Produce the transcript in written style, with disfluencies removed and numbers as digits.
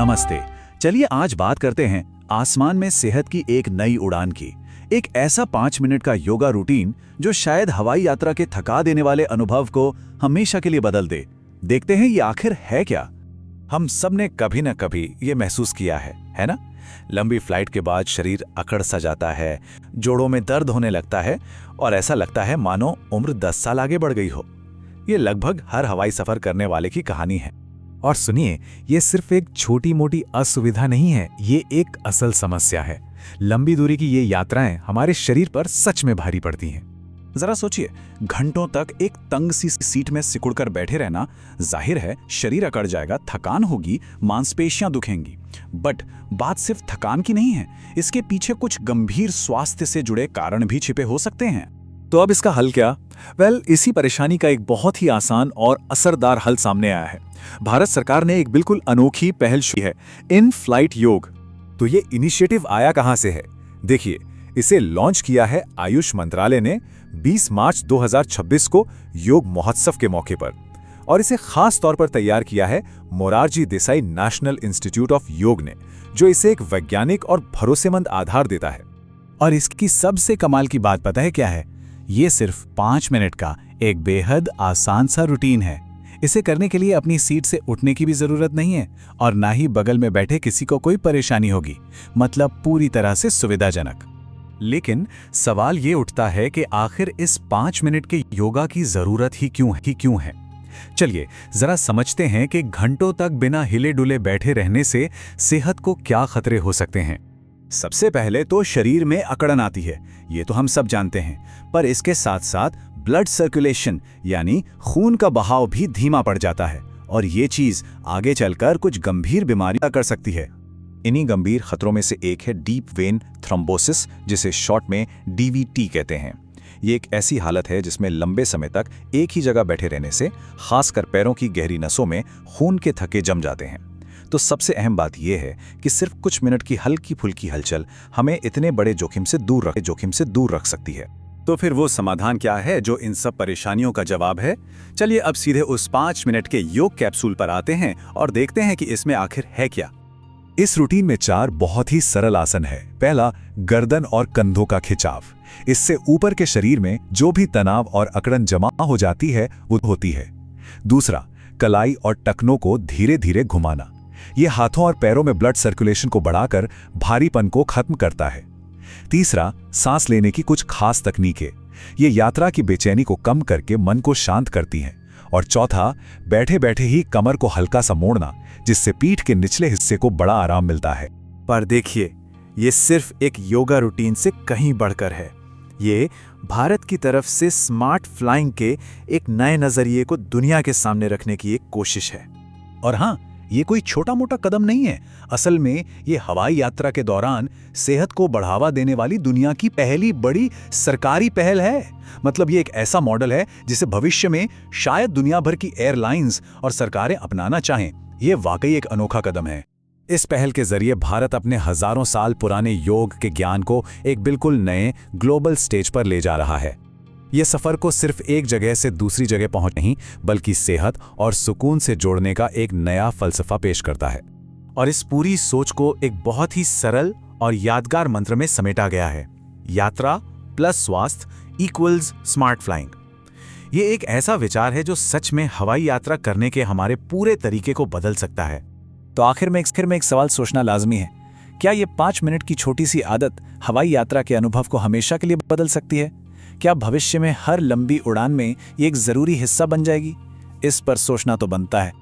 नमस्ते। चलिए आज बात करते हैं आसमान में सेहत की एक नई उड़ान की। एक ऐसा 5 मिनट का योगा रूटीन जो शायद हवाई यात्रा के थका देने वाले अनुभव को हमेशा के लिए बदल दे। देखते हैं ये आखिर है क्या। हम सब ने कभी न कभी ये महसूस किया है ना? लंबी फ्लाइट के बाद शरीर अकड़ सा जाता है, जोड़ों में दर्द होने लगता है और ऐसा लगता है मानो उम्र 10 साल आगे बढ़ गई हो। ये लगभग हर हवाई सफर करने वाले की कहानी है। और सुनिए, ये सिर्फ एक छोटी मोटी असुविधा नहीं है, ये एक असल समस्या है। लंबी दूरी की ये यात्राएं हमारे शरीर पर सच में भारी पड़ती हैं। जरा सोचिए, घंटों तक एक तंग सी सीट में सिकुड़कर बैठे रहना, जाहिर है शरीर अकड़ जाएगा, थकान होगी, मांसपेशियां दुखेंगी। बट बात सिर्फ थकान की नहीं है, इसके पीछे कुछ गंभीर स्वास्थ्य से जुड़े कारण भी छिपे हो सकते हैं। तो अब इसका हल क्या? इसी परेशानी का एक बहुत ही आसान और असरदार हल सामने आया है। भारत सरकार ने एक बिल्कुल अनोखी पहल शुरू है, इन फ्लाइट योग। तो ये इनिशिएटिव आया कहां से है? देखिए, इसे लॉन्च किया है आयुष मंत्रालय ने 20 मार्च 2026 को योग महोत्सव के मौके पर, और इसे खास तौर पर तैयार किया है Morarji Desai national institute of योग ने, जो इसे एक वैज्ञानिक और भरोसेमंद आधार देता है। और इसकी सबसे कमाल की बात पता है क्या है? ये सिर्फ 5 मिनट का एक बेहद आसान सा रूटीन है। इसे करने के लिए अपनी सीट से उठने की भी जरूरत नहीं है और ना ही बगल में बैठे किसी को कोई परेशानी होगी, मतलब पूरी तरह से सुविधाजनक। लेकिन सवाल ये उठता है कि आखिर इस 5 मिनट के योगा की जरूरत ही क्यों है? चलिए जरा समझते हैं कि घंटों तक बिना हिले डुले बैठे रहने से सेहत को क्या खतरे हो सकते हैं। सबसे पहले तो शरीर में अकड़न आती है, ये तो हम सब जानते हैं, पर इसके साथ साथ ब्लड सर्कुलेशन यानी खून का बहाव भी धीमा पड़ जाता है, और ये चीज आगे चलकर कुछ गंभीर बीमारियां कर सकती है। इन्हीं गंभीर खतरों में से एक है डीप वेन थ्रोम्बोसिस, जिसे शॉर्ट में डीवीटी कहते हैं। ये एक ऐसी हालत है जिसमें लंबे समय तक एक ही जगह बैठे रहने से खासकर पैरों की गहरी नसों में खून के थक्के जम जाते हैं। तो सबसे अहम बात यह है कि सिर्फ कुछ मिनट की हल्की फुल्की हलचल हमें इतने बड़े जोखिम से दूर रख सकती है। तो फिर वो समाधान क्या है जो इन सब परेशानियों का जवाब है? चलिए अब सीधे उस 5 मिनट के योग कैप्सूल पर आते हैं और देखते हैं कि इसमें आखिर है क्या। इस रूटीन में 4 बहुत ही सरल आसन है। पहला, गर्दन और कंधों का खिंचाव। इससे ऊपर के शरीर में जो भी तनाव और अकड़न जमा हो जाती है वो होती है। दूसरा, कलाई और टखनों को धीरे धीरे घुमाना। ये हाथों और पैरों में ब्लड सर्कुलेशन को बढ़ाकर भारीपन को खत्म करता है। तीसरा, सांस लेने की कुछ खास तकनीकें। ये यात्रा की बेचैनी को कम करके मन को शांत करती हैं। और चौथा, बैठे बैठे ही कमर को हल्का सा मोड़ना, जिससे पीठ के निचले हिस्से को बड़ा आराम मिलता है। पर देखिए, ये सिर्फ एक योगा रूटीन से कहीं बढ़कर है। ये भारत की तरफ से स्मार्ट फ्लाइंग के एक नए नजरिए को दुनिया के सामने रखने की एक कोशिश है। और हाँ, ये कोई छोटा मोटा कदम नहीं है। असल में ये हवाई यात्रा के दौरान सेहत को बढ़ावा देने वाली दुनिया की पहली बड़ी सरकारी पहल है। मतलब ये एक ऐसा मॉडल है जिसे भविष्य में शायद दुनिया भर की एयरलाइंस और सरकारें अपनाना चाहें। ये वाकई एक अनोखा कदम है। इस पहल के जरिए भारत अपने हजारों साल पुराने योग के ज्ञान को एक बिल्कुल नए ग्लोबल स्टेज पर ले जा रहा है। ये सफर को सिर्फ एक जगह से दूसरी जगह पहुंच नहीं, बल्कि सेहत और सुकून से जोड़ने का एक नया फलसफा पेश करता है। और इस पूरी सोच को एक बहुत ही सरल और यादगार मंत्र में समेटा गया है: यात्रा प्लस स्वास्थ्य इक्वल्स स्मार्ट फ्लाइंग। ये एक ऐसा विचार है जो सच में हवाई यात्रा करने के हमारे पूरे तरीके को बदल सकता है। तो आखिर में एक सवाल सोचना लाजमी है, क्या ये 5 मिनट की छोटी सी आदत हवाई यात्रा के अनुभव को हमेशा के लिए बदल सकती है? क्या भविष्य में हर लंबी उड़ान में ये एक जरूरी हिस्सा बन जाएगी? इस पर सोचना तो बनता है।